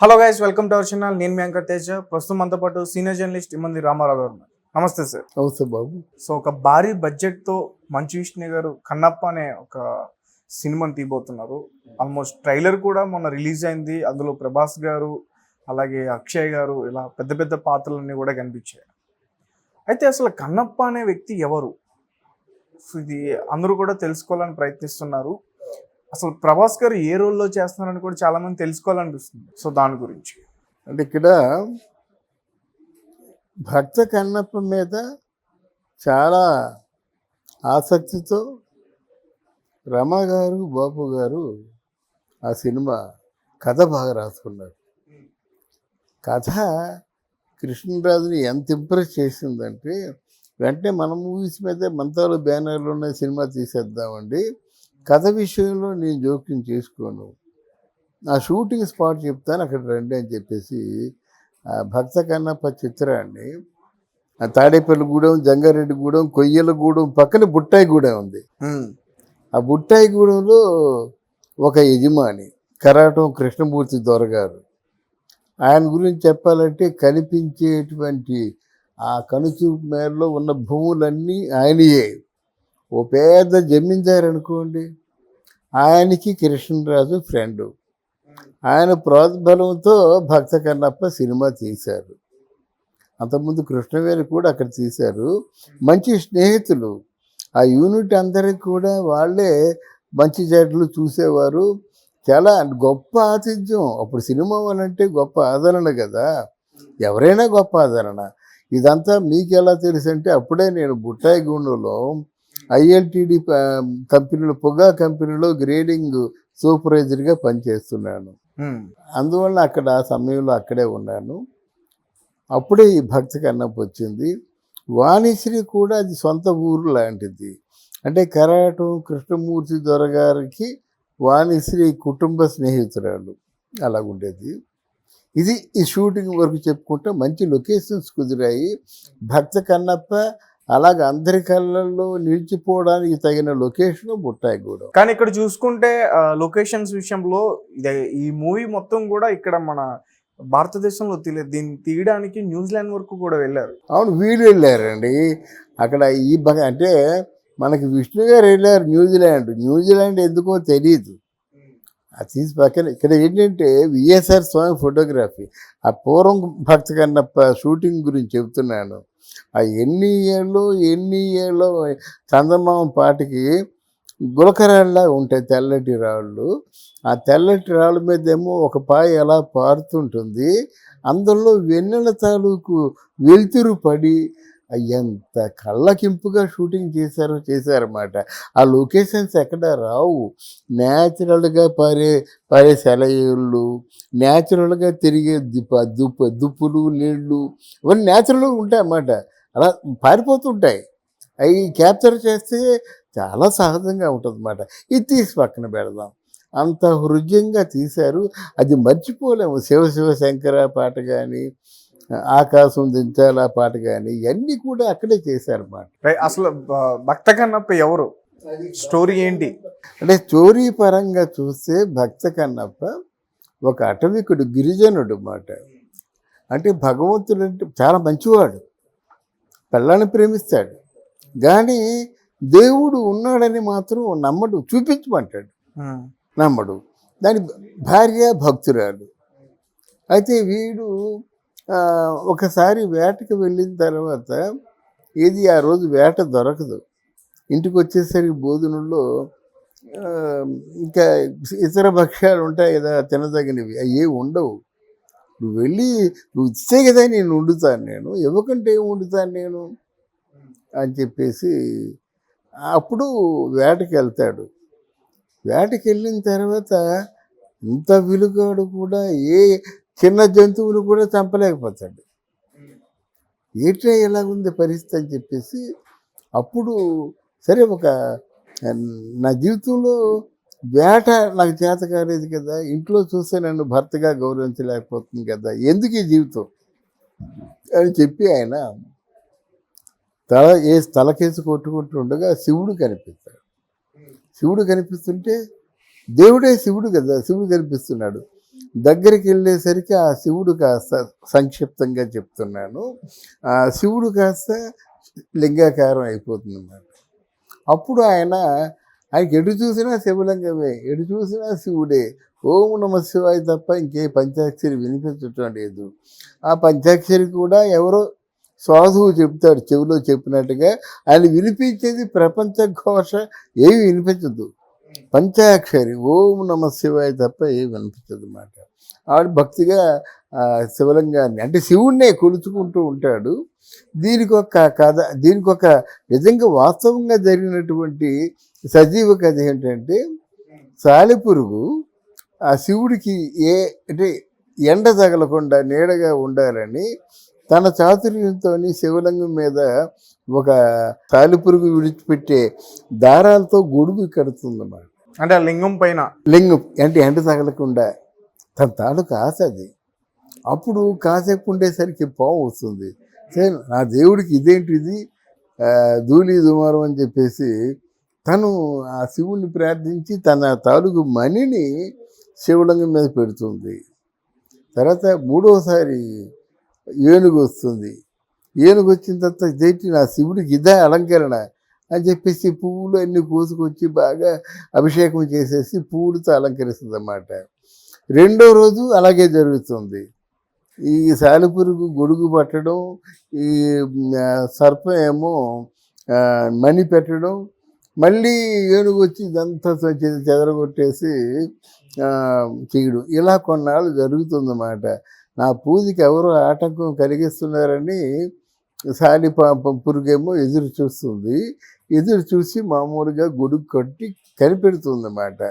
Hello guys, welcome to our channel. నేను మీ anchor Teja. ప్రస్తుతం మనతో పాటు సీనియర్ జర్నలిస్ట్ ఇమ్మంది రామారావు గారు ఉన్నారు. నమస్తే సార్. నమస్తే బాబు. సో ఒక భారీ బడ్జెట్ తో మంచు విష్ణు గారు కన్నప్ప అనే ఒక సినిమాని తీయబోతున్నారు. ఆల్మోస్ట్ ట్రైలర్ కూడా మొన్న రిలీజ్ అయింది. అందులో ప్రభాస్ గారు అలాగే అక్షయ్ గారు ఇలా పెద్ద పెద్ద పాత్రలన్నీ కూడా కనిపించాయి. అయితే అసలు కన్నప్ప అనే వ్యక్తి ఎవరు? సో ఇది అందరూ కూడా తెలుసుకోవాలని ప్రయత్నిస్తున్నారు. అసలు ప్రభాస్ గారు ఏ రోల్లో చేస్తున్నారని కూడా చాలా మంది తెలుసుకోవాలనిపిస్తుంది. సో దాని గురించి అంటే ఇక్కడ భక్త కన్నప్ప మీద చాలా ఆసక్తితో రమా గారు బాపు గారు ఆ సినిమా కథ బాగా రాసుకున్నారు. కథ కృష్ణరాజుని ఎంత ఇంప్రెస్ చేసిందంటే వెంటనే మన మూవీస్ మీద మంతాలు బ్యానర్లు ఉన్న సినిమా తీసేద్దామండి, కథ విషయంలో నేను జోక్యం చేసుకోను, ఆ షూటింగ్ స్పాట్ చెప్తాను, అక్కడ రండి అని చెప్పేసి ఆ భక్త కన్నప్ప చిత్రాన్ని తాడేపల్లిగూడెం, జంగారెడ్డిగూడెం, కొయ్యలగూడెం పక్కన బుట్టాయిగూడెం ఉంది. ఆ బుట్టాయిగూడెంలో ఒక యజమాని కరాటం కృష్ణమూర్తి దొరగారు. ఆయన గురించి చెప్పాలంటే కనిపించేటువంటి ఆ కనుచూపు మేరలో ఉన్న భూములన్నీ ఆయనయే. ఓ పెద్ద జమీందారు అనుకోండి, ఆయనకి కృష్ణరాజు ఫ్రెండు. ఆయన ప్రోద్బలంతో భక్త కన్నప్ప సినిమా తీశారు. అంతకుముందు కృష్ణవేణి కూడా అక్కడ తీశారు. మంచి స్నేహితులు. ఆ యూనిట్ అందరికి కూడా వాళ్ళే మంచి చెడ్లు చూసేవారు. చాలా గొప్ప ఆతిథ్యం. అప్పుడు సినిమా వాళ్ళంటే గొప్ప ఆదరణ కదా, ఎవరైనా గొప్ప ఆదరణ. ఇదంతా మీకు ఎలా తెలుసు అంటే అప్పుడే నేను బుట్టాయిగూడెంలో ఐఎల్టీడీ కంపెనీలో పొగా కంపెనీలో గ్రేడింగ్ సూపర్వైజర్గా పనిచేస్తున్నాను. అందువల్ల అక్కడ ఆ సమయంలో అక్కడే ఉన్నాను. అప్పుడే ఈ భక్త కన్నప్ప వచ్చింది. వాణిశ్రీ కూడా అది సొంత ఊరు లాంటిది. అంటే కరాటం కృష్ణమూర్తి దొరగారికి వాణిశ్రీ కుటుంబ స్నేహితురాలు అలాగుండేది. ఇది ఈ షూటింగ్ వరకు చెప్పుకుంటే మంచి లొకేషన్స్ కుదిరాయి. భక్త కన్నప్ప అలాగ అందరి కళ్ళల్లో నిలిచిపోవడానికి తగిన లొకేషన్ బుట్టాయిగూడెం. కానీ ఇక్కడ చూసుకుంటే లొకేషన్స్ విషయంలో ఈ మూవీ మొత్తం కూడా ఇక్కడ మన భారతదేశంలో దీన్ని తీయడానికి న్యూజిలాండ్ వరకు కూడా వెళ్ళారు. అవును, వీళ్ళు వెళ్ళారండి అక్కడ. అంటే మనకి విష్ణు గారు వెళ్ళారు న్యూజిలాండ్ ఎందుకో తెలియదు. అది తీసి పక్కన ఇక్కడ ఏంటంటే విఎస్ఆర్ స్వామి ఫోటోగ్రఫీ. ఆ పూర్వం భక్త కన్నప్ప షూటింగ్ గురించి చెబుతున్నాను. ఆ ఎన్ని ఏళ్ళు చందమామ పాటికి గులకరాళ్ళ ఉంటాయి తెల్లటి రాళ్ళు. ఆ తెల్లటి రాళ్ళ మీద ఏమో ఒక పాయ ఎలా పారుతుంటుంది, అందులో వెన్నెల తాలూకు వెలుతురు పడి ఎంత కళ్ళకింపుగా షూటింగ్ చేశారన్నమాట. ఆ లొకేషన్స్ ఎక్కడ రావు. న్యాచురల్గా పారే సెలయేళ్ళు, న్యాచురల్గా తిరిగే దుప్పులు నీళ్ళు ఇవన్నీ న్యాచురల్గా ఉంటాయి అన్నమాట. అలా పారిపోతుంటాయి. అవి క్యాప్చర్ చేస్తే చాలా సహజంగా ఉంటుంది అన్నమాట. ఇది తీసి పక్కన పెడదాం. అంత హృదయంగా తీశారు. అది మర్చిపోలేము. శివ శివ శంకర పాట కానీ, ఆకాశం దించాల పాట కానీ ఇవన్నీ కూడా అక్కడే చేశారన్నమాట. అసలు భక్త కన్నప్ప ఎవరు, స్టోరీ ఏంటి అంటే స్టోరీ పరంగా చూస్తే భక్త కన్నప్ప ఒక అటవికుడు, గిరిజనుడు అన్నమాట. అంటే భగవంతుడు అంటే చాలా మంచివాడు, పిల్లని ప్రేమిస్తాడు, కానీ దేవుడు ఉన్నాడని మాత్రం నమ్మడు, చూపించమంటాడు, నమ్మడు. దాని భార్య భక్తురాలు. అయితే వీడు ఒకసారి వేటకు వెళ్ళిన తర్వాత ఆ రోజు వేట దొరకదు. ఇంటికి వచ్చేసరికి భోజనంలో ఇంకా ఇతర భక్ష్యాలు ఉంటాయి కదా తినదగినవి, అవి ఉండవు. నువ్వు ఇస్తే కదా నేను వండుతాను, నేను ఇవ్వకంటే ఏం వండుతాను నేను అని చెప్పేసి అప్పుడు వేటకి వెళ్తాడు. వేటకి వెళ్ళిన తర్వాత ఇంత విలుగాడు కూడా ఏ చిన్న జంతువులు కూడా చంపలేకపోతాడు. ఏంటో ఎలాగుంది పరిస్థితి అని చెప్పేసి అప్పుడు సరే నా జీవితంలో వేట నాకు చేత కాలేదు కదా, ఇంట్లో చూస్తే నన్ను భర్తగా గౌరవించలేకపోతుంది కదా, ఎందుకు ఈ జీవితం అని చెప్పి ఆయన తలకేసి కొట్టుకుంటూ ఉండగా శివుడు కనిపిస్తాడు. శివుడు కనిపిస్తుంటే దేవుడే శివుడు కదా, శివుడు కనిపిస్తున్నాడు. దగ్గరికి వెళ్ళేసరికి ఆ శివుడు కాస్త, సంక్షిప్తంగా చెప్తున్నాను, ఆ శివుడు కాస్త లింగాకారం అయిపోతుంది అన్నమాట. అప్పుడు ఆయనకి ఎటు చూసినా శివలింగమే, ఎటు చూసినా శివుడే, ఓం నమ శివాయ తప్ప ఇంకే పంచాక్షరి వినిపించటం లేదు. ఆ పంచాక్షరి కూడా ఎవరో సాధువు చెప్తాడు చెవిలో చెప్పినట్టుగా, ఆయన వినిపించేది ప్రపంచ ఘోష ఏమి వినిపించదు. పంచాక్షరి ఓం నమ శివాయ తప్ప ఏమి వినిపించదు అన్నమాట. ఆవిడ భక్తిగా శివలింగాన్ని అంటే శివుణ్ణే కొలుచుకుంటూ ఉంటాడు. దీనికి ఒక కథ, దీనికి ఒక నిజంగా వాస్తవంగా జరిగినటువంటి సజీవ కథ ఏంటంటే, సాలెపురుగు ఆ శివుడికి అంటే ఎండ తగలకుండా నీడగా ఉండాలని తన చాతుర్యంతో శివలింగం మీద ఒక సాలెపురుగు విడిచిపెట్టే దారాలతో గొడుగు కడుతుందన్నమాట. అంటే ఆ లింగం పైన, లింగం అంటే ఎండ తగలకుండా తన తాలూకు ఆశ అది. అప్పుడు కాసేపు ఉండేసరికి పాము వస్తుంది. సరే నా దేవుడికి ఇదేంటిది ధూళి దుమారం అని చెప్పేసి తను ఆ శివుణ్ణి ప్రార్థించి తన తాలూకు మణిని శివలింగం మీద పెడుతుంది. తర్వాత మూడోసారి ఏనుగు వస్తుంది. ఏనుగు వచ్చిన తర్వాత ఇదేంటి నా శివుడికి ఇదే అలంకరణ అని చెప్పేసి పువ్వులు అన్నీ కోసుకొచ్చి బాగా అభిషేకం చేసేసి పువ్వులతో అలంకరిస్తుంది అన్నమాట. రెండో రోజు అలాగే జరుగుతుంది. ఈ సాలెపురుగు గొడుగు పట్టడం, ఈ సర్పం ఏమో మణి పెట్టడం, మళ్ళీ ఏనుగు వచ్చి ఇదంతా చెదరగొట్టేసి చేయడం, ఇలా కొన్నాళ్ళు జరుగుతుందన్నమాట. నా పూజకి ఎవరో ఆటంకం కలిగిస్తున్నారని పురుగేమో ఎదురు చూస్తుంది. ఎదురు చూసి మామూలుగా గొడుగు కట్టి కనిపెడుతుందన్నమాట.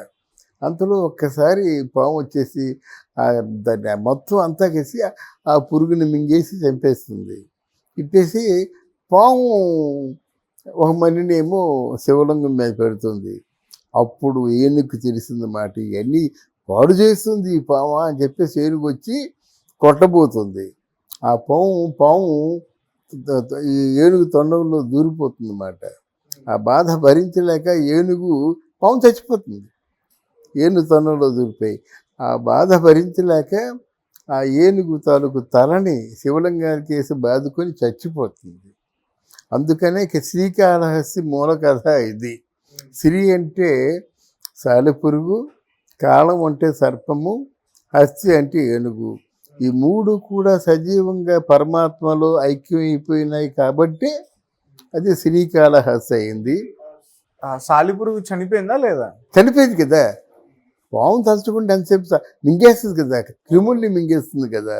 అంతలో ఒక్కసారి పాము వచ్చేసి దాన్ని మొత్తం అంతా కేసి ఆ పురుగుని మింగేసి చంపేస్తుంది. ఇప్పేసి పాము ఒక మనినేమో శివలింగం మీద పెడుతుంది. అప్పుడు ఏనుగుకి తెలిసిందన్నమాట, ఇవన్నీ పాడు చేస్తుంది ఈ పాము అని చెప్పేసి ఏనుగు వచ్చి కొట్టబోతుంది. ఆ పాము ఈ ఏనుగు తొండంలో దూరిపోతుంది అన్నమాట. ఆ బాధ భరించలేక పాము చచ్చిపోతుంది. ఏనుగు తొండంలో దూరిపోయి ఆ బాధ భరించలేక ఆ ఏనుగు తాలూకు తలని శివలింగానికి వేసి బాదుకొని చచ్చిపోతుంది. అందుకనే శ్రీకాళహస్తి మూల కథ ఇది. శ్రీ అంటే సాలెపురుగు, కాళం అంటే సర్పము, హస్తి అంటే ఏనుగు. ఈ మూడు కూడా సజీవంగా పరమాత్మలో ఐక్యం అయిపోయినాయి కాబట్టి అది శ్రీకాళహస్తి అయింది. సాలెపురుగు చనిపోయిందా లేదా? చనిపోయింది కదా, పాము తలుచుకుంటే ఎంతసేపు మింగేస్తుంది కదా, క్రిముల్ని మింగేస్తుంది కదా.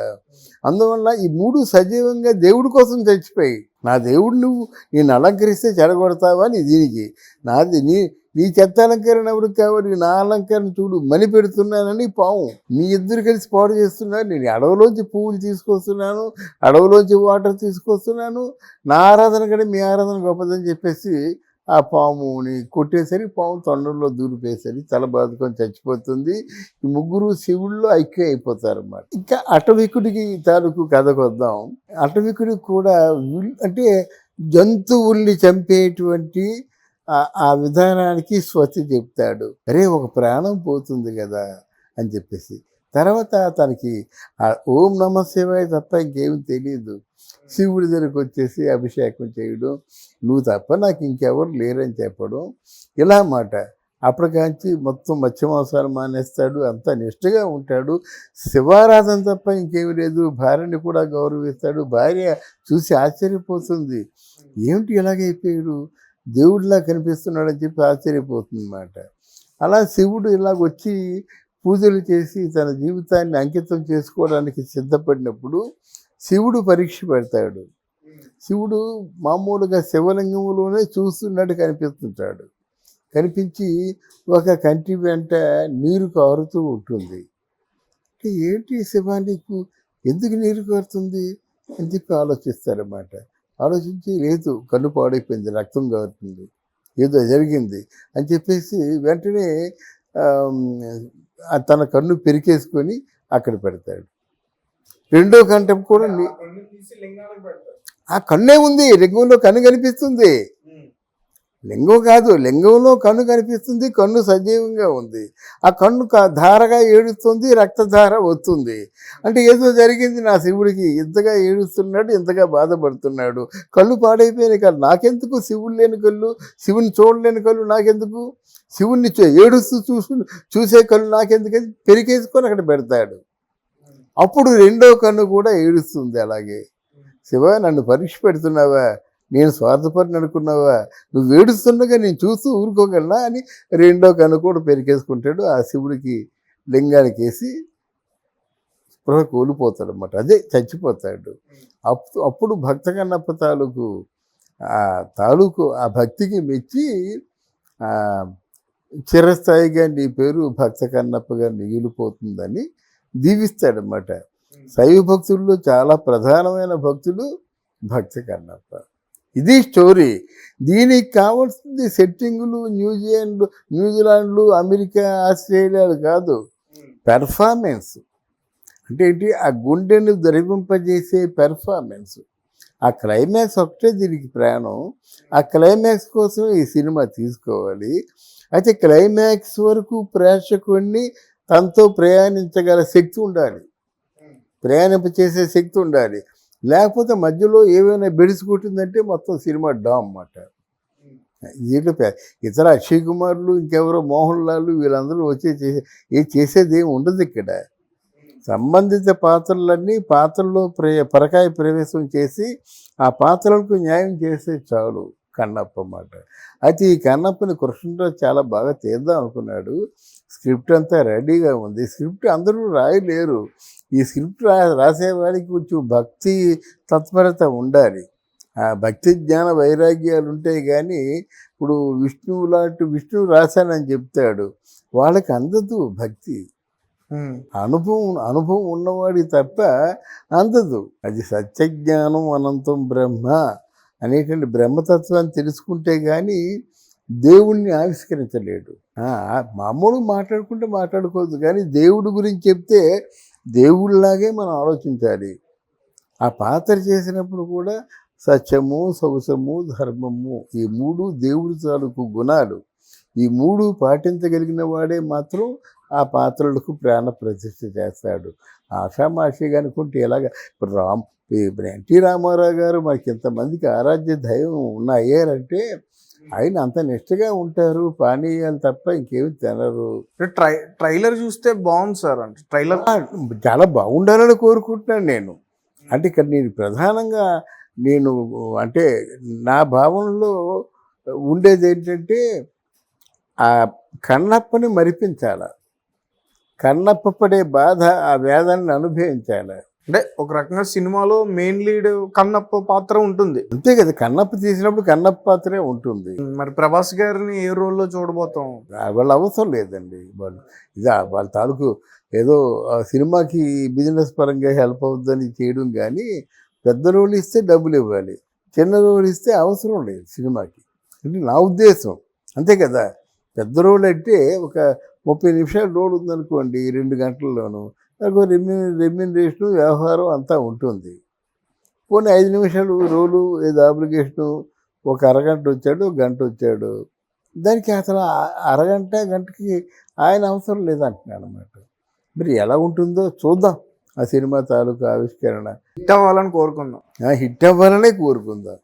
అందువల్ల ఈ మూడు సజీవంగా దేవుడి కోసం చచ్చిపోయి, నా దేవుడు నువ్వు నేను అలంకరిస్తే చెడగొడతావా అని దీనికి, నాది నీ చెత్త అలంకరణ ఎవరికి కావాలి, నా అలంకరణ చూడు మని పెడుతున్నానని పాము, మీ ఇద్దరు కలిసి పాడు చేస్తున్నారు. నేను అడవిలోంచి పువ్వులు తీసుకొస్తున్నాను, అడవిలోంచి వాటర్ తీసుకొస్తున్నాను, నా ఆరాధన కంటే మీ ఆరాధన గొప్పదని చెప్పేసి ఆ పాముని కొట్టేసరికి పాము తొండంలో దూరిపోయేసరికి తల బాదుకొని చచ్చిపోతుంది. ఈ ముగ్గురు శివుల్లో ఐక్యం అయిపోతారన్నమాట. ఇంకా అటవికుడికి తాలూకు కథకు వద్దాం. అటవికుడికి కూడా అంటే జంతువుల్ని చంపేటువంటి ఆ విధానానికి స్వస్తి చెప్తాడు. అరే ఒక ప్రాణం పోతుంది కదా అని చెప్పేసి. తర్వాత తనకి ఓం నమ శివాయ తప్ప ఇంకేమి తెలియదు. శివుడి దగ్గరికి వచ్చేసి అభిషేకం చేయడం, నువ్వు తప్ప నాకు ఇంకెవరు లేరని చెప్పడం, ఇలా మాట. అప్పటికాంచి మొత్తం మత్స్యమాంసాలు మానేస్తాడు, అంతా నిష్ఠగా ఉంటాడు. శివారాధన తప్ప ఇంకేమి లేదు. భార్యని కూడా గౌరవిస్తాడు. భార్య చూసి ఆశ్చర్యపోతుంది, ఏమిటి ఇలాగైపోయాడు, దేవుడిలా కనిపిస్తున్నాడని చెప్పి ఆశ్చర్యపోతుంది అన్నమాట. అలా శివుడు ఇలాగొచ్చి పూజలు చేసి తన జీవితాన్ని అంకితం చేసుకోవడానికి సిద్ధపడినప్పుడు శివుడు పరీక్ష పెడతాడు. శివుడు మామూలుగా శివలింగంలోనే చూస్తున్నట్టు కనిపిస్తుంటాడు. కనిపించి ఒక కంటి వెంట నీరు కారుతూ ఉంటుంది. అంటే ఏంటి శివ నీకు ఎందుకు నీరు కారుతుంది అని చెప్పి ఆలోచిస్తారన్నమాట. ఆలోచించి లేదు కన్ను పాడైపోయింది, రక్తం కారుతుంది, ఏదో జరిగింది అని చెప్పేసి వెంటనే తన కన్ను పెరికేసుకొని అక్కడ పెడతాడు. రెండో కంఠం కూడా ఆ కన్నే ఉంది, లింగంలో కన్ను కనిపిస్తుంది. లింగం కాదు, లింగంలో కన్ను కనిపిస్తుంది, కన్ను సజీవంగా ఉంది. ఆ కన్ను ధారగా ఏడుస్తుంది, రక్తధార వస్తుంది. అంటే ఏదో జరిగింది నా శివుడికి, ఇంతగా ఏడుస్తున్నాడు, ఇంతగా బాధపడుతున్నాడు, కళ్ళు పాడైపోయినాయి కళ్ళు నాకెందుకు, శివుడు లేని కళ్ళు, శివుని చూడలేని కళ్ళు నాకెందుకు, శివుణ్ణి ఏడుస్తూ చూసే కళ్ళు నాకెందుకని పెరికేసుకొని అక్కడ పెడతాడు. అప్పుడు రెండో కన్ను కూడా ఏడుస్తుంది. అలాగే శివ, నన్ను పరీక్ష పెడుతున్నావా, నేను స్వార్థపడిని అనుకున్నావా, నువ్వు ఏడుస్తుండగా నేను చూస్తూ ఊరుకోగలనా అని రెండో కన్ను కూడా పెరికేసుకుంటాడు. ఆ శివుడికి లింగానికి వేసి స్పృహ కోల్పోతాడు అన్నమాట, అదే చచ్చిపోతాడు. అప్పుడు భక్త కన్నప్ప తాలూకు ఆ భక్తికి మెచ్చి చిరస్థాయిగా నీ పేరు భక్త కన్నప్పగా మిగిలిపోతుందని దీవిస్తాడనమాట. శైవ భక్తుల్లో చాలా ప్రధానమైన భక్తుడు భక్త కన్నప్ప. ఇది స్టోరీ. దీనికి కావాల్సింది సెట్టింగులు న్యూజిలాండ్లు, అమెరికా, ఆస్ట్రేలియాలు కాదు, పెర్ఫార్మెన్స్. అంటే ఏంటి, ఆ గుండెను ద్రవింపజేసే పెర్ఫార్మెన్స్. ఆ క్లైమాక్స్ ఒకటే దీనికి ప్రాణం. ఆ క్లైమాక్స్ కోసం ఈ సినిమా తీసుకోవాలి. అయితే క్లైమాక్స్ వరకు ప్రేక్షకుడిని తనతో ప్రయాణించగల శక్తి ఉండాలి, ప్రయాణింపచేసే శక్తి ఉండాలి. లేకపోతే మధ్యలో ఏమైనా బెడిసికొట్టిందంటే మొత్తం సినిమా డామ్ అన్నమాట. దీంట్లో ఇతర అక్షయ్ కుమార్లు, ఇంకెవరో మోహన్ లాల్, వీళ్ళందరూ వచ్చి చేసేది ఏమి ఉండదు ఇక్కడ. సంబంధిత పాత్రల్లో పరకాయ ప్రవేశం చేసి ఆ పాత్రలకు న్యాయం చేసే చాలు కన్నప్ప అన్నమాట. అయితే ఈ కన్నప్పని కృష్ణరాజు చాలా బాగా తీద్దాం అనుకున్నాడు. స్క్రిప్ట్ అంతా రెడీగా ఉంది. స్క్రిప్ట్ అందరూ రాయలేరు. ఈ స్క్రిప్ట్ రాసేవాడికి కొంచెం భక్తి తత్పరత ఉండాలి. ఆ భక్తి జ్ఞాన వైరాగ్యాలు ఉంటాయి. కానీ ఇప్పుడు విష్ణువు రాశానని చెప్తాడు, వాళ్ళకి అందదు భక్తి. అనుభవం ఉన్నవాడి తప్ప అందదు. అది సత్యజ్ఞానం అనంతం బ్రహ్మ అనేటువంటి బ్రహ్మతత్వాన్ని తెలుసుకుంటే కానీ దేవుణ్ణి ఆవిష్కరించలేడు. మామూలు మాట్లాడుకోవద్దు, కానీ దేవుడి గురించి చెప్తే దేవుళ్ళలాగే మనం ఆలోచించాలి. ఆ పాత్ర చేసినప్పుడు కూడా సత్యము, సౌసము, ధర్మము, ఈ మూడు దేవుడి తాలూకు గుణాలు. ఈ మూడు పాటించగలిగిన వాడే మాత్రం ఆ పాత్రలకు ప్రాణ ప్రతిష్ఠ చేస్తాడు. ఆషామాషిగా అనుకుంటే ఎలాగా, ఇప్పుడు ఎన్టీ రామారావు గారు మనకి ఇంతమందికి ఆరాధ్య దైవం అయ్యారంటే ఆయన అంత నిష్టగా ఉంటారు. పానీయాలు తప్ప ఇంకేమి తినరు. ట్రైలర్ చూస్తే బాగుంది సార్. అంటే ట్రైలర్ చాలా బాగుండాలని కోరుకుంటున్నాను నేను. అంటే ఇక్కడ ప్రధానంగా అంటే నా భావనలో ఉండేది ఏంటంటే, ఆ కన్నప్పని మరిపించాల, కన్నప్ప పడే బాధ, ఆ వేదాన్ని అనుభవించాలి. అంటే ఒక రకంగా సినిమాలో మెయిన్ లీడ్ కన్నప్ప పాత్ర ఉంటుంది, అంతే కదా. కన్నప్ప తీసినప్పుడు కన్నప్ప పాత్రే ఉంటుంది. మరి ప్రభాస్ గారిని ఏ రోల్లో చూడబోతాం? వాళ్ళ అవసరం లేదండి. వాళ్ళ తాలూకు ఏదో సినిమాకి బిజినెస్ పరంగా హెల్ప్ అవుతుందని చేయడం, కానీ పెద్ద రోల్ ఇస్తే డబ్బులు ఇవ్వాలి, చిన్న రోల్ ఇస్తే అవసరం లేదు సినిమాకి. అంటే నా ఉద్దేశం, అంతే కదా. పెద్ద రోల్ అంటే ఒక 30 నిమిషాల రోల్ ఉందనుకోండి, 2 గంటల్లోనూ నాకు రెమ్యూనరేషను, వ్యవహారం అంతా ఉంటుంది. పోనీ 5 నిమిషాలు రోలు, ఏదో అప్లికేషను, ఒక అరగంట వచ్చాడు, ఒక గంట వచ్చాడు, దానికి అసలు అరగంట గంటకి ఆయన అవసరం లేదంటున్నాను అన్నమాట. మరి ఎలా ఉంటుందో చూద్దాం. ఆ సినిమా తాలూకు ఆవిష్కరణ హిట్ అవ్వాలని కోరుకుందాం. హిట్ అవ్వాలనే కోరుకుందాం.